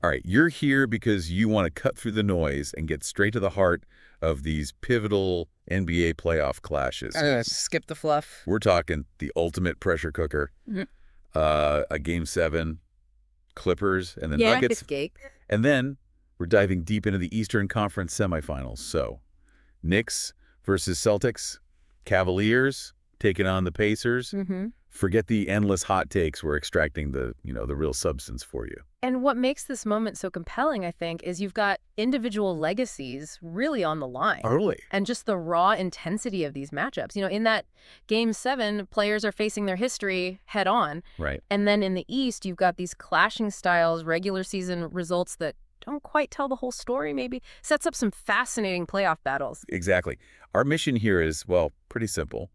All right, you're here because you want to cut through the noise and get straight to the heart of these pivotal NBA playoff clashes. Skip the fluff. We're talking the ultimate pressure cooker, a Game 7, Clippers, and the Nuggets. Escape. And then we're diving deep into the Eastern Conference semifinals. So, Knicks versus Celtics, Cavaliers taking on the Pacers. Forget the endless hot takes. We're extracting the real substance for you. And what makes this moment so compelling, I think, is you've got individual legacies really on the line. Early. And just the raw intensity of these matchups. In that Game 7, players are facing their history head on. Right. And then in the East, you've got these clashing styles, regular season results that don't quite tell the whole story, maybe. Sets up some fascinating playoff battles. Exactly. Our mission here is, well, pretty simple.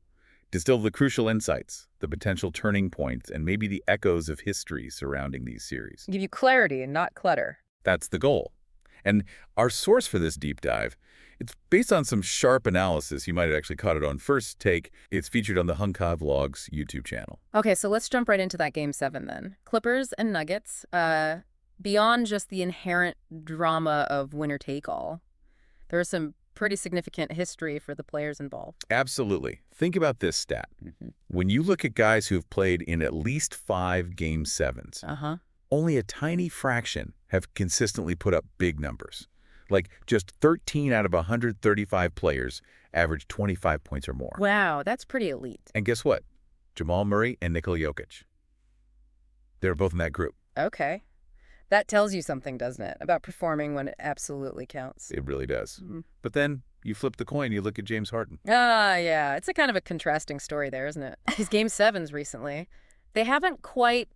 Distill the crucial insights, the potential turning points, and maybe the echoes of history surrounding these series. Give you clarity and not clutter. That's the goal. And our source for this deep dive, it's based on some sharp analysis. You might have actually caught it on First Take. It's featured on the Hunka Vlogs YouTube channel. Okay, so let's jump right into that Game 7 then. Clippers and Nuggets, beyond just the inherent drama of winner-take-all, there are some pretty significant history for the players involved. Absolutely. Think about this stat. When you look at guys who have played in at least 5 Game 7s, only a tiny fraction have consistently put up big numbers. Like just 13 out of 135 players average 25 points or more. Wow, that's pretty elite. And guess what? Jamal Murray and Nikola Jokic. They're both in that group. Okay. That tells you something, doesn't it? About performing when it absolutely counts. It really does. But then you flip the coin, you look at James Harden. Yeah. It's a kind of a contrasting story there, isn't it? His Game 7s recently, they haven't quite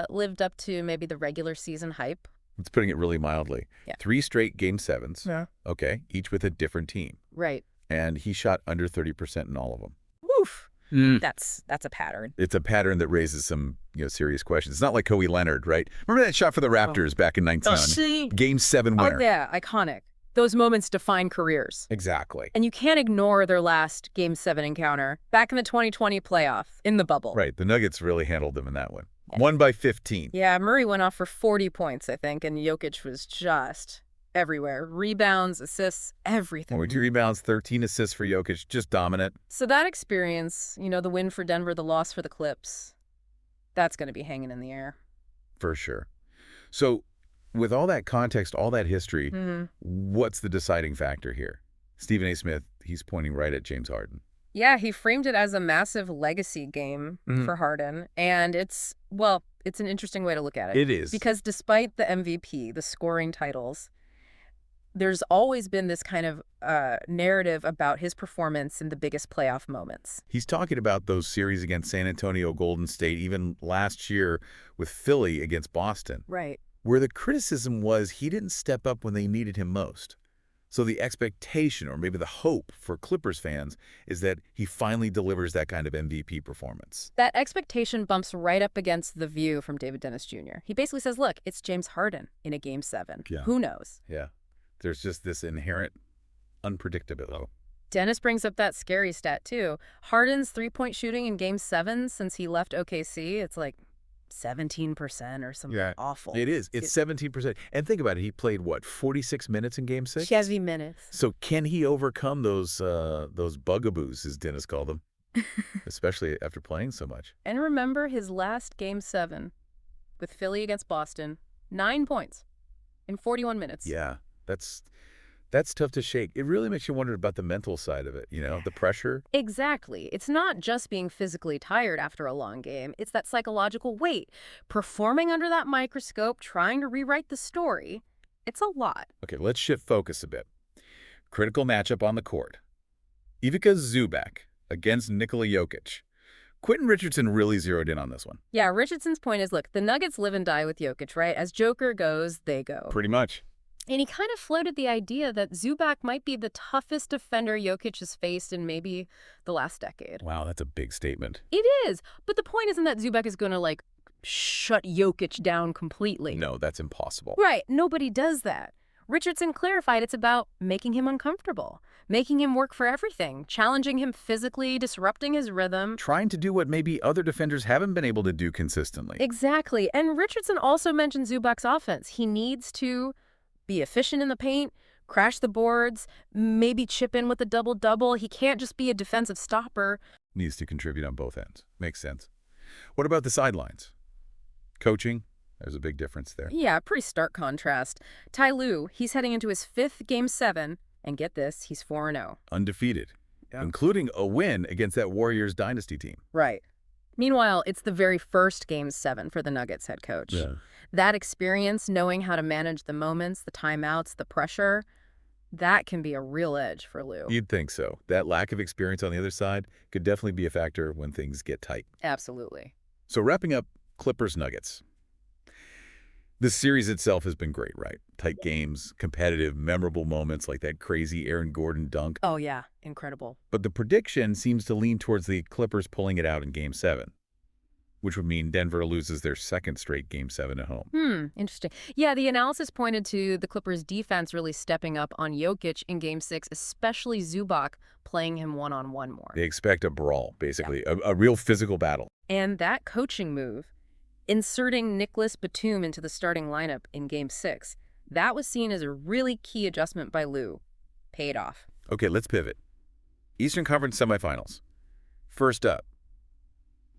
lived up to maybe the regular season hype. It's putting it really mildly. Yeah. 3 straight Game 7s. Yeah. Okay, each with a different team. Right. And he shot under 30% in all of them. Woof. That's a pattern. It's a pattern that raises some serious questions. It's not like Kawhi Leonard, right? Remember that shot for the Raptors back in 1990? Game 7 winner. Oh, yeah, iconic. Those moments define careers. Exactly. And you can't ignore their last Game 7 encounter back in the 2020 playoff in the bubble. Right. The Nuggets really handled them in that one. Won by 15. Yeah, Murray went off for 40 points, I think, and Jokic was just everywhere. Rebounds, assists, everything. 22 rebounds, 13 assists for Jokic, just dominant. So that experience, the win for Denver, the loss for the Clips, that's going to be hanging in the air. For sure. So with all that context, all that history, what's the deciding factor here? Stephen A. Smith, he's pointing right at James Harden. Yeah, he framed it as a massive legacy game for Harden. And it's an interesting way to look at it. It is. Because despite the MVP, the scoring titles, there's always been this kind of narrative about his performance in the biggest playoff moments. He's talking about those series against San Antonio, Golden State, even last year with Philly against Boston. Right. Where the criticism was he didn't step up when they needed him most. So the expectation, or maybe the hope for Clippers fans, is that he finally delivers that kind of MVP performance. That expectation bumps right up against the view from David Dennis Jr. He basically says, look, it's James Harden in a Game 7. Yeah. Who knows? Yeah. There's just this inherent unpredictability. Dennis brings up that scary stat, too. Harden's three-point shooting in Game 7 since he left OKC, it's like 17% or something awful. It is. It's 17%. And think about it. He played, 46 minutes in Game 6? Chevy minutes. So can he overcome those bugaboos, as Dennis called them, especially after playing so much? And remember his last Game 7 with Philly against Boston, 9 points in 41 minutes. Yeah, that's tough to shake. It really makes you wonder about the mental side of it, the pressure. Exactly. It's not just being physically tired after a long game. It's that psychological weight. Performing under that microscope, trying to rewrite the story, it's a lot. Okay, let's shift focus a bit. Critical matchup on the court. Ivica Zubac against Nikola Jokic. Quentin Richardson really zeroed in on this one. Yeah, Richardson's point is, look, the Nuggets live and die with Jokic, right? As Joker goes, they go. Pretty much. And he kind of floated the idea that Zubac might be the toughest defender Jokic has faced in maybe the last decade. Wow, that's a big statement. It is. But the point isn't that Zubac is going to, shut Jokic down completely. No, that's impossible. Right. Nobody does that. Richardson clarified it's about making him uncomfortable, making him work for everything, challenging him physically, disrupting his rhythm. Trying to do what maybe other defenders haven't been able to do consistently. Exactly. And Richardson also mentioned Zubac's offense. He needs to be efficient in the paint, crash the boards, maybe chip in with a double-double. He can't just be a defensive stopper. Needs to contribute on both ends. Makes sense. What about the sidelines? Coaching? There's a big difference there. Yeah, pretty stark contrast. Ty Lue, he's heading into his 5th Game 7, and get this, he's 4-0. Undefeated, including a win against that Warriors dynasty team. Right. Meanwhile, it's the very first Game 7 for the Nuggets head coach. Yeah. That experience, knowing how to manage the moments, the timeouts, the pressure, that can be a real edge for Lue. You'd think so. That lack of experience on the other side could definitely be a factor when things get tight. Absolutely. So wrapping up Clippers-Nuggets. The series itself has been great, right? Tight games, competitive, memorable moments like that crazy Aaron Gordon dunk. Oh, yeah. Incredible. But the prediction seems to lean towards the Clippers pulling it out in Game 7, which would mean Denver loses their second straight Game 7 at home. Interesting. Yeah, the analysis pointed to the Clippers' defense really stepping up on Jokic in Game 6, especially Zubac playing him one-on-one more. They expect a brawl, basically, a real physical battle. And that coaching move, inserting Nicholas Batum into the starting lineup in Game 6, that was seen as a really key adjustment by Lue. Paid off. Okay, let's pivot. Eastern Conference semifinals. First up,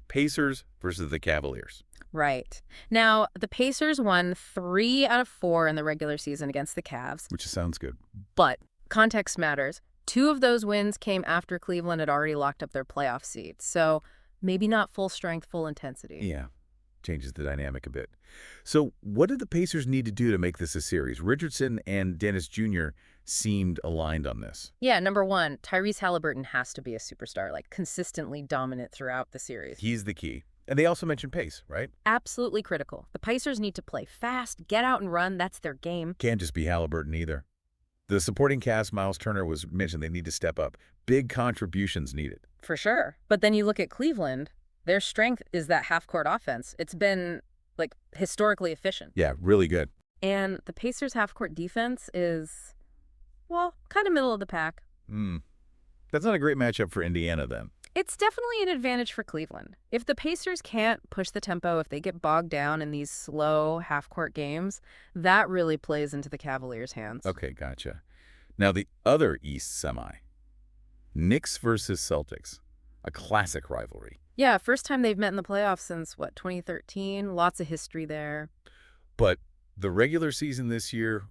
Pacers versus the Cavaliers. Right. Now, the Pacers won 3 out of 4 in the regular season against the Cavs. Which sounds good. But context matters. 2 of those wins came after Cleveland had already locked up their playoff seats. So maybe not full strength, full intensity. Yeah. Changes the dynamic a bit. So what did the Pacers need to do to make this a series? Richardson and Dennis Jr. seemed aligned on this. Yeah, number 1, Tyrese Halliburton has to be a superstar, like consistently dominant throughout the series. He's the key. And they also mentioned pace, right? Absolutely critical. The Pacers need to play fast, get out and run. That's their game. Can't just be Halliburton either. The supporting cast, Miles Turner, was mentioned. They need to step up. Big contributions needed. For sure. But then you look at Cleveland. Their strength is that half-court offense. It's been, like, historically efficient. Yeah, really good. And the Pacers' half-court defense is, well, kind of middle of the pack. That's not a great matchup for Indiana, then. It's definitely an advantage for Cleveland. If the Pacers can't push the tempo, if they get bogged down in these slow half-court games, that really plays into the Cavaliers' hands. Okay, gotcha. Now, the other East semi. Knicks versus Celtics. A classic rivalry. Yeah, first time they've met in the playoffs since, 2013? Lots of history there. But the regular season this year,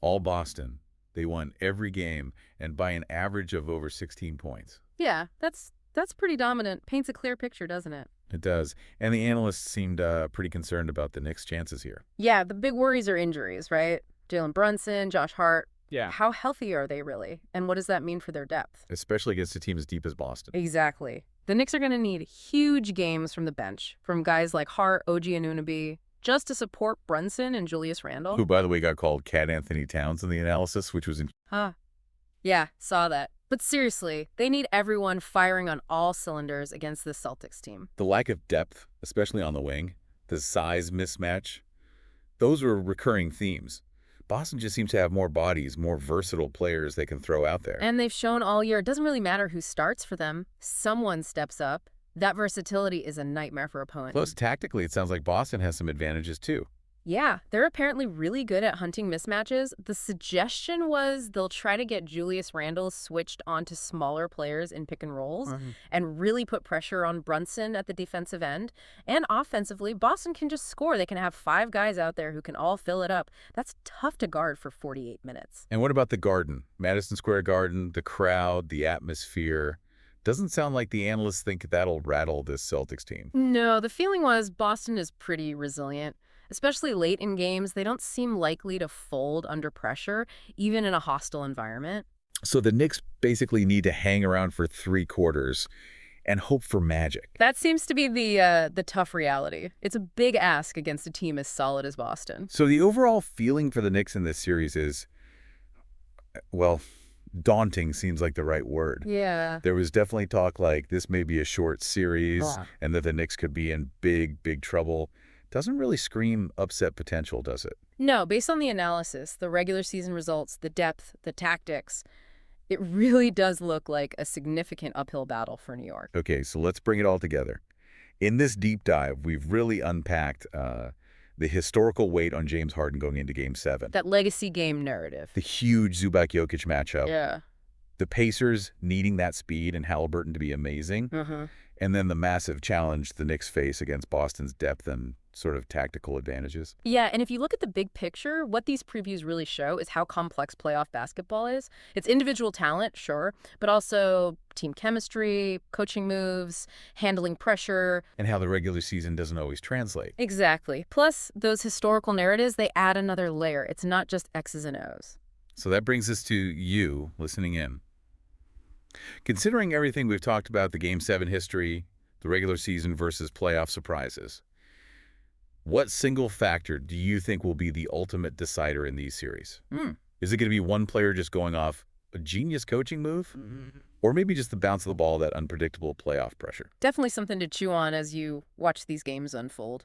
all Boston. They won every game, and by an average of over 16 points. Yeah, that's pretty dominant. Paints a clear picture, doesn't it? It does. And the analysts seemed pretty concerned about the Knicks' chances here. Yeah, the big worries are injuries, right? Jalen Brunson, Josh Hart. Yeah. How healthy are they really? And what does that mean for their depth? Especially against a team as deep as Boston. Exactly. The Knicks are going to need huge games from the bench, from guys like Hart, OG Anunoby, just to support Brunson and Julius Randle. Who, by the way, got called Cat Anthony Towns in the analysis, which was Yeah, saw that. But seriously, they need everyone firing on all cylinders against this Celtics team. the lack of depth, especially on the wing, the size mismatch. Those were recurring themes. Boston just seems to have more bodies, more versatile players they can throw out there. And they've shown all year, it doesn't really matter who starts for them. Someone steps up. That versatility is a nightmare for opponents. Plus, tactically, it sounds like Boston has some advantages, too. Yeah, they're apparently really good at hunting mismatches. The suggestion was they'll try to get Julius Randle switched onto smaller players in pick and rolls and really put pressure on Brunson at the defensive end. And offensively, Boston can just score. They can have 5 guys out there who can all fill it up. That's tough to guard for 48 minutes. And what about the Garden? Madison Square Garden, the crowd, the atmosphere. Doesn't sound like the analysts think that'll rattle this Celtics team. No, the feeling was Boston is pretty resilient. Especially late in games, they don't seem likely to fold under pressure, even in a hostile environment. So the Knicks basically need to hang around for 3 quarters and hope for magic. That seems to be the tough reality. It's a big ask against a team as solid as Boston. So the overall feeling for the Knicks in this series is, well, daunting seems like the right word. Yeah. There was definitely talk like this may be a short series and that the Knicks could be in big, big trouble. Doesn't really scream upset potential, does it? No, based on the analysis, the regular season results, the depth, the tactics, it really does look like a significant uphill battle for New York. Okay, so let's bring it all together. In this deep dive, we've really unpacked the historical weight on James Harden going into Game 7. That legacy game narrative. The huge Zubac-Jokic matchup. Yeah. The Pacers needing that speed and Halliburton to be amazing. And then the massive challenge the Knicks face against Boston's depth and sort of tactical advantages. Yeah, and if you look at the big picture, what these previews really show is how complex playoff basketball is. It's individual talent, sure, but also team chemistry, coaching moves, handling pressure. And how the regular season doesn't always translate. Exactly. Plus, those historical narratives, they add another layer. It's not just X's and O's. So that brings us to you listening in. Considering everything we've talked about, the Game 7 history, the regular season versus playoff surprises, what single factor do you think will be the ultimate decider in these series? Is it going to be one player just going off a genius coaching move? Or maybe just the bounce of the ball, that unpredictable playoff pressure? Definitely something to chew on as you watch these games unfold.